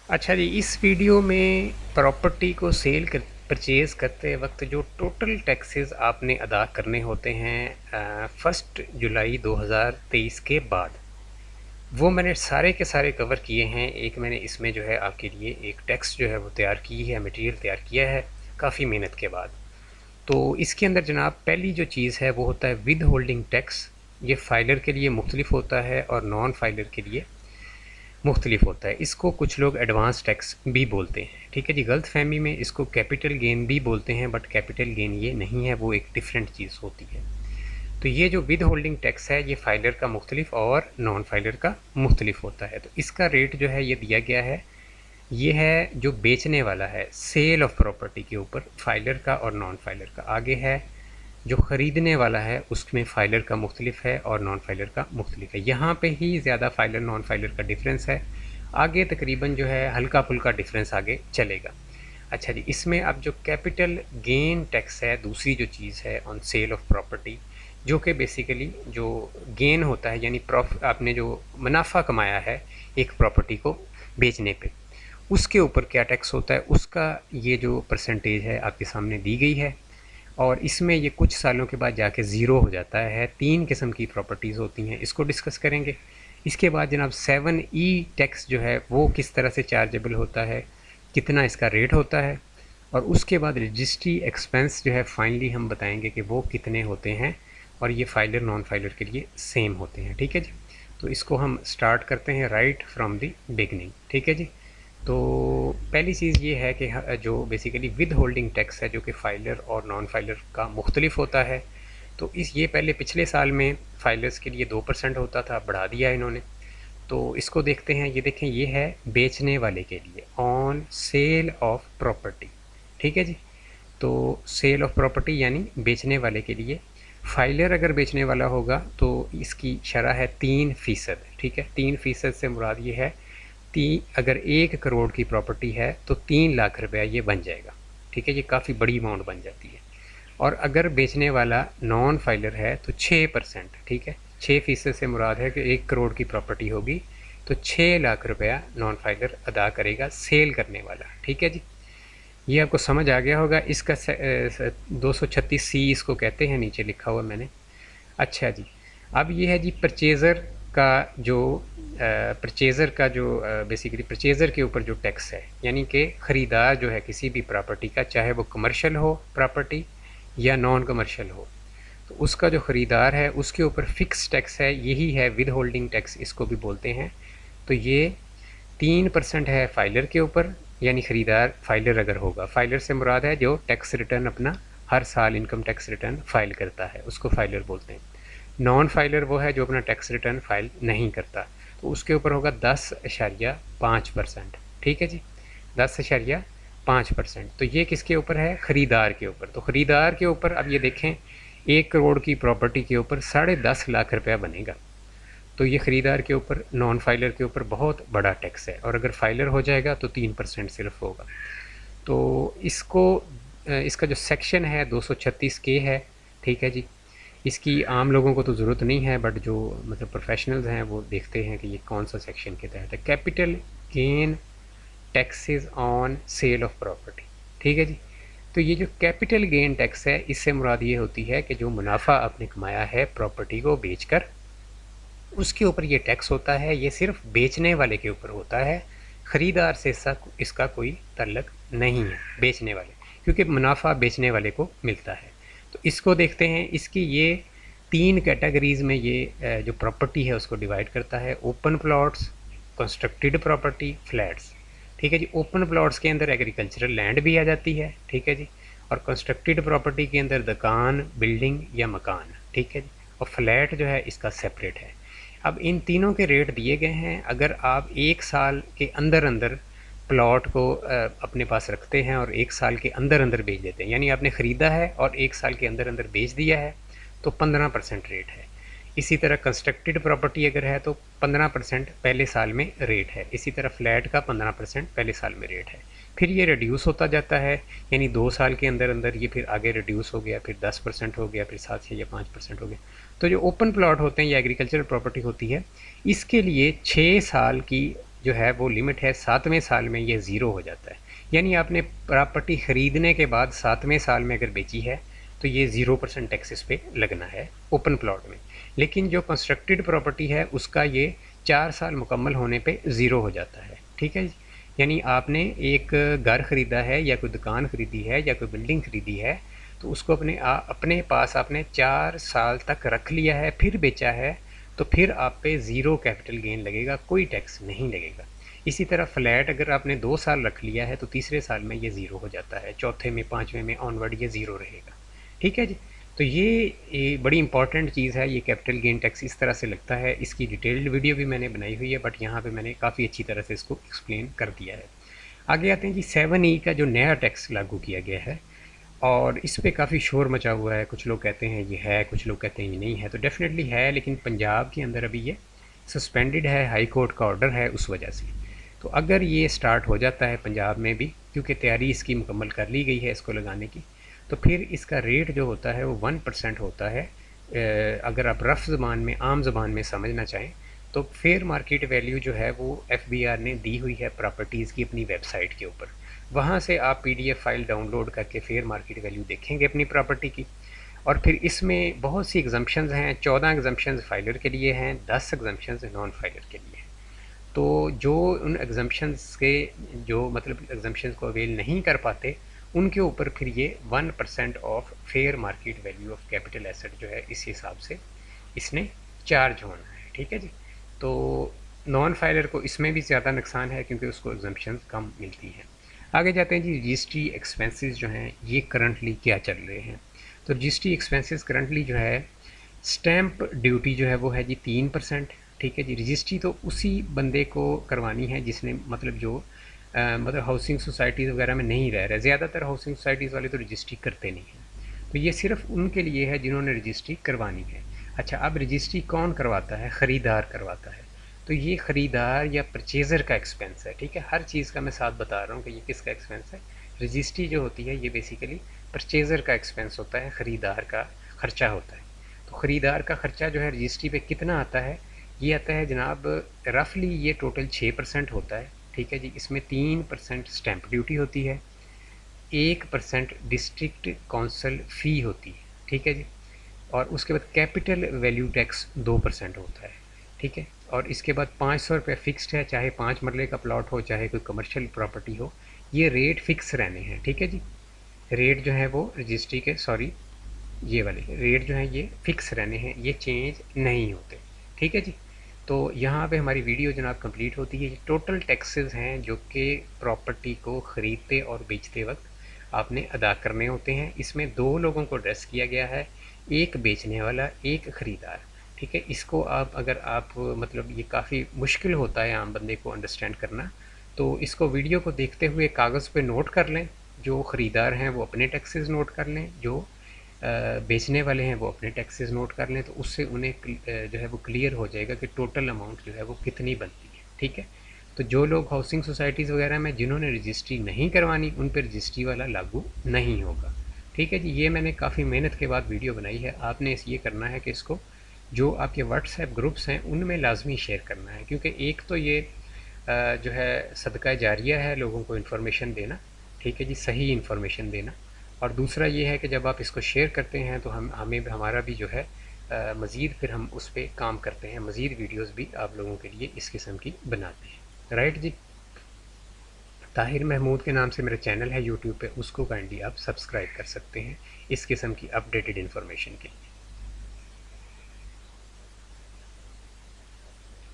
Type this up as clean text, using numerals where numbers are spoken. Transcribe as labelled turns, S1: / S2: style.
S1: अच्छा जी, इस वीडियो में प्रॉपर्टी को परचेज़ करते वक्त जो टोटल टैक्सेस आपने अदा करने होते हैं 1 जुलाई 2023 के बाद, वो मैंने सारे के सारे कवर किए हैं। एक मैंने इसमें जो है आपके लिए एक टेक्स्ट जो है वो तैयार की है, मटेरियल तैयार किया है काफ़ी मेहनत के बाद। तो इसके अंदर जनाब पहली जो चीज़ है वो होता है विद होल्डिंग टैक्स। ये फाइलर के लिए मुख्तलिफ होता है और नॉन फाइलर के लिए मुख्तलिफ होता है। इसको कुछ लोग एडवांस टैक्स भी बोलते हैं, ठीक है जी। गलत फहमी में इसको कैपिटल गेन भी बोलते हैं, बट कैपिटल गेन ये नहीं है, वो एक डिफरेंट चीज़ होती है। तो ये जो विद होल्डिंग टैक्स है ये फाइलर का मुख्तलिफ और नॉन फाइलर का मुख्तलिफ होता है। तो इसका रेट जो है ये दिया गया है, ये है जो बेचने वाला है सेल ऑफ प्रॉपर्टी के ऊपर, फाइलर का और नॉन फाइलर का। आगे है जो ख़रीदने वाला है उसमें फ़ाइलर का मुख्तलिफ है और नॉन फाइलर का मुख्तलिफ है। यहाँ पे ही ज़्यादा फ़ाइलर नॉन फाइलर का डिफरेंस है। आगे तकरीबन जो है हल्का फुल्का डिफरेंस आगे चलेगा। अच्छा जी, इसमें अब जो कैपिटल गेन टैक्स है, दूसरी जो चीज़ है ऑन सेल ऑफ प्रॉपर्टी, जो कि बेसिकली जो गेन होता है, यानी आपने जो मुनाफा कमाया है एक प्रॉपर्टी को बेचने पे, उसके ऊपर क्या टैक्स होता है, उसका ये जो परसेंटेज है आपके सामने दी गई है। और इसमें ये कुछ सालों के बाद जाके ज़ीरो हो जाता है। 3 किस्म की प्रॉपर्टीज़ होती हैं, इसको डिस्कस करेंगे। इसके बाद जनाब 7E टैक्स जो है वो किस तरह से चार्जेबल होता है, कितना इसका रेट होता है, और उसके बाद रजिस्ट्री एक्सपेंस जो है फाइनली हम बताएंगे कि वो कितने होते हैं, और ये फाइलर नॉन फाइलर के लिए सेम होते हैं, ठीक है जी। तो इसको हम स्टार्ट करते हैं राइट फ्रॉम द बिगनिंग, ठीक है जी। तो पहली चीज़ ये है कि जो बेसिकली विद होल्डिंग टैक्स है, जो कि फ़ाइलर और नॉन फाइलर का मुख्तलिफ होता है। तो ये पहले पिछले साल में फ़ाइलर्स के लिए 2% होता था, बढ़ा दिया इन्होंने। तो इसको देखते हैं, ये देखें, ये है बेचने वाले के लिए ऑन सेल ऑफ प्रॉपर्टी, ठीक है जी। तो सेल ऑफ प्रॉपर्टी यानी बेचने वाले के लिए। फाइलर अगर बेचने वाला होगा तो इसकी शरह है 3%, ठीक है। 3% से मुराद ये है अगर 1 करोड़ की प्रॉपर्टी है तो 3 लाख रुपया ये बन जाएगा, ठीक है। ये काफ़ी बड़ी अमाउंट बन जाती है। और अगर बेचने वाला नॉन फाइलर है तो 6%, ठीक है। 6% से मुराद है कि 1 करोड़ की प्रॉपर्टी होगी तो 6 लाख रुपया नॉन फाइलर अदा करेगा सेल करने वाला, ठीक है जी। ये आपको समझ आ गया होगा। इसका 236C इसको कहते हैं, नीचे लिखा हुआ मैंने। अच्छा जी, अब ये है जी परचेज़र का जो बेसिकली परचेज़र के ऊपर जो टैक्स है, यानी कि ख़रीदार जो है किसी भी प्रॉपर्टी का, चाहे वो कमर्शियल हो प्रॉपर्टी या नॉन कमर्शियल हो, तो उसका जो ख़रीदार है उसके ऊपर फ़िक्स टैक्स है, यही है विद होल्डिंग टैक्स इसको भी बोलते हैं। तो ये 3% है फाइलर के ऊपर, यानी ख़रीदार फाइलर अगर होगा। फाइलर से मुराद है जो टैक्स रिटर्न अपना हर साल इनकम टैक्स रिटर्न फाइल करता है, उसको फाइलर बोलते हैं। नॉन फाइलर वो है जो अपना टैक्स रिटर्न फाइल नहीं करता, तो उसके ऊपर होगा 10.5%, ठीक है जी। 10.5%। तो ये किसके ऊपर है? ख़रीदार के ऊपर। तो ख़रीदार के ऊपर अब ये देखें, 1 करोड़ की प्रॉपर्टी के ऊपर 10.5 लाख रुपया बनेगा। तो ये ख़रीदार के ऊपर, नॉन फाइलर के ऊपर बहुत बड़ा टैक्स है। और अगर फाइलर हो जाएगा तो 3% सिर्फ होगा। तो इसका जो सेक्शन है 236K है, ठीक है जी। इसकी आम लोगों को तो ज़रूरत नहीं है, बट जो मतलब प्रोफेशनल्स हैं वो देखते हैं कि ये कौन सा सेक्शन के तहत है। Capital gain taxes on sale of property, ठीक है जी। तो ये जो कैपिटल गेन टैक्स है, इससे मुराद ये होती है कि जो मुनाफा आपने कमाया है प्रॉपर्टी को बेचकर, उसके ऊपर ये टैक्स होता है। ये सिर्फ बेचने वाले के ऊपर होता है, ख़रीदार से इसका कोई ताल्लुक नहीं है, बेचने वाले, क्योंकि मुनाफा बेचने वाले को मिलता है। तो इसको देखते हैं, इसकी ये 3 कैटेगरीज़ में ये जो प्रॉपर्टी है उसको डिवाइड करता है। Open plots, constructed property, flats, ठीक है जी। ओपन प्लॉट्स के अंदर एग्रीकल्चरल लैंड भी आ जाती है, ठीक है जी। और कंस्ट्रक्टेड प्रॉपर्टी के अंदर दुकान, बिल्डिंग या मकान, ठीक है जी। और फ्लैट जो है इसका सेपरेट है। अब इन तीनों के रेट दिए गए हैं। अगर आप 1 साल के अंदर अंदर प्लॉट को अपने पास रखते हैं और 1 साल के अंदर अंदर बेच देते हैं, यानी आपने ख़रीदा है और 1 साल के अंदर अंदर बेच दिया है, तो 15% रेट है। इसी तरह कंस्ट्रक्टेड प्रॉपर्टी अगर है तो 15% पहले साल में रेट है। इसी तरह फ्लैट का 15% पहले साल में रेट है। फिर ये रिड्यूस होता जाता है, यानी 2 साल के अंदर अंदर ये फिर आगे रिड्यूस हो गया, फिर 10% हो गया, फिर 7 या 5% हो गया। तो जो ओपन प्लॉट होते हैं या एग्रीकल्चरल प्रॉपर्टी होती है, इसके लिए 6 साल की जो है वो लिमिट है 7वें साल में ये ज़ीरो हो जाता है। यानी आपने प्रॉपर्टी ख़रीदने के बाद 7वें साल में अगर बेची है तो ये 0% टैक्स इस पे लगना है ओपन प्लॉट में। लेकिन जो कंस्ट्रक्टेड प्रॉपर्टी है उसका ये 4 साल मुकम्मल होने पे ज़ीरो हो जाता है। ठीक है जी। यानी आपने एक घर ख़रीदा है या कोई दुकान ख़रीदी है या कोई बिल्डिंग ख़रीदी है तो उसको अपने पास आपने 4 साल तक रख लिया है, फिर बेचा है तो फिर आप पे ज़ीरो कैपिटल गेन लगेगा, कोई टैक्स नहीं लगेगा। इसी तरह फ्लैट अगर आपने 2 साल रख लिया है तो तीसरे साल में ये ज़ीरो हो जाता है, चौथे में 5वें में ऑनवर्ड ये ज़ीरो रहेगा। ठीक है जी। तो ये बड़ी इंपॉर्टेंट चीज़ है, ये कैपिटल गेन टैक्स इस तरह से लगता है। इसकी डिटेल्ड वीडियो भी मैंने बनाई हुई है, बट यहाँ पे मैंने काफ़ी अच्छी तरह से इसको एक्सप्लेन कर दिया है। आगे आते हैं जी 7E का जो नया टैक्स लागू किया गया है और इस पे काफ़ी शोर मचा हुआ है। कुछ लोग कहते हैं ये है, कुछ लोग कहते हैं ये नहीं है। तो डेफिनेटली है, लेकिन पंजाब के अंदर अभी ये सस्पेंडेड है, हाई कोर्ट का ऑर्डर है उस वजह से। तो अगर ये स्टार्ट हो जाता है पंजाब में भी, क्योंकि तैयारी इसकी मुकम्मल कर ली गई है इसको लगाने की, तो फिर इसका रेट जो होता है वो 1% होता है। अगर आप रफ़ ज़बान में, आम ज़बान में समझना चाहें तो फेयर मार्केट वैल्यू जो है वो FBR ने दी हुई है प्रॉपर्टीज़ की अपनी वेबसाइट के ऊपर। वहाँ से आप PDF फाइल डाउनलोड करके फेयर मार्केट वैल्यू देखेंगे अपनी प्रॉपर्टी की। और फिर इसमें बहुत सी एग्जम्पशंस हैं, 14 एग्जम्पशंस फाइलर के लिए हैं, 10 एग्जम्पशंस नॉन फाइलर के लिए हैं। तो जो उन एग्जम्पशंस के जो मतलब एग्जम्पशंस को अवेल नहीं कर पाते उनके ऊपर फिर ये 1% of fair market value of capital asset जो है इस हिसाब से इसने चार्ज होना है। ठीक है जी। तो नॉन फाइलर को इसमें भी ज़्यादा नुकसान है क्योंकि उसको एग्जम्पशन कम मिलती हैं। आगे जाते हैं जी, रजिस्ट्री एक्सपेंसेस जो हैं ये करंटली क्या चल रहे हैं। तो रजिस्ट्री एक्सपेंसेस करंटली जो है, स्टैंप ड्यूटी जो है वो है जी 3%। ठीक है जी। रजिस्ट्री तो उसी बंदे को करवानी है जिसने मतलब जो मतलब हाउसिंग सोसाइटीज़ वगैरह में नहीं रह रहे। ज़्यादातर हाउसिंग सोसाइटीज़ वाले तो रजिस्ट्री करते नहीं हैं, तो ये सिर्फ उनके लिए है जिन्होंने रजिस्ट्री करवानी है। अच्छा, अब रजिस्ट्री कौन करवाता है? ख़रीदार करवाता है। तो ये ख़रीदार या परचेज़र का एक्सपेंस है। ठीक है, हर चीज़ का मैं साथ बता रहा हूँ कि ये किसका एक्सपेंस है। रजिस्ट्री जो होती है ये बेसिकली परचेज़र का एक्सपेंस होता है, ख़रीदार का ख़र्चा होता है। तो ख़रीदार का ख़र्चा जो है रजिस्ट्री पे कितना आता है? ये आता है जनाब, रफली ये टोटल 6% होता है। ठीक है जी। इसमें 3% स्टैंप ड्यूटी होती है, 1% डिस्ट्रिक्ट काउंसिल फ़ी होती है। ठीक है जी। और उसके बाद कैपिटल वैल्यू टैक्स 2% होता है। ठीक है। और इसके बाद 500 रुपये फ़िक्स्ड है, चाहे 5 मरले का प्लॉट हो चाहे कोई कमर्शियल प्रॉपर्टी हो, ये रेट फ़िक्स रहने हैं। ठीक है जी। रेट जो है वो रजिस्ट्री के, सॉरी ये वाले रेट जो हैं ये फ़िक्स रहने हैं, ये चेंज नहीं होते। ठीक है जी। तो यहाँ पे हमारी वीडियो जनाब कंप्लीट होती है। ये टोटल टैक्सेस हैं जो कि प्रॉपर्टी को ख़रीदते और बेचते वक्त आपने अदा करने होते हैं। इसमें 2 लोगों को एड्रेस किया गया है, एक बेचने वाला, एक ख़रीदार। ठीक है। इसको अगर आप मतलब ये काफ़ी मुश्किल होता है आम बंदे को अंडरस्टैंड करना, तो इसको वीडियो को देखते हुए कागज़ पे नोट कर लें। जो ख़रीदार हैं वो अपने टैक्सेस नोट कर लें, जो बेचने वाले हैं वो अपने टैक्सेस नोट कर लें, तो उससे उन्हें जो है वो क्लियर हो जाएगा कि टोटल अमाउंट जो है वो कितनी बनती है। ठीक है। तो जो लोग हाउसिंग सोसाइटीज़ वगैरह में जिन्होंने रजिस्ट्री नहीं करवानी उन पर रजिस्ट्री वाला लागू नहीं होगा। ठीक है जी। ये मैंने काफ़ी मेहनत के बाद वीडियो बनाई है। आपने ये करना है कि इसको जो आपके व्हाट्सएप ग्रुप्स हैं उनमें लाजमी शेयर करना है, क्योंकि एक तो ये जो है सदका जारिया है लोगों को इन्फॉर्मेशन देना। ठीक है जी, सही इन्फॉर्मेशन देना। और दूसरा ये है कि जब आप इसको शेयर करते हैं तो हमें हमारा भी जो है मज़ीद फिर हम उस पर काम करते हैं, मज़ीद वीडियोस भी आप लोगों के लिए इस किस्म की बनाते हैं। राइट जी। ताहिर महमूद के नाम से मेरा चैनल है यूट्यूब पे, उसको काइंडली आप सब्सक्राइब कर सकते हैं इस किस्म की अपडेटेड इन्फॉर्मेशन के लिए।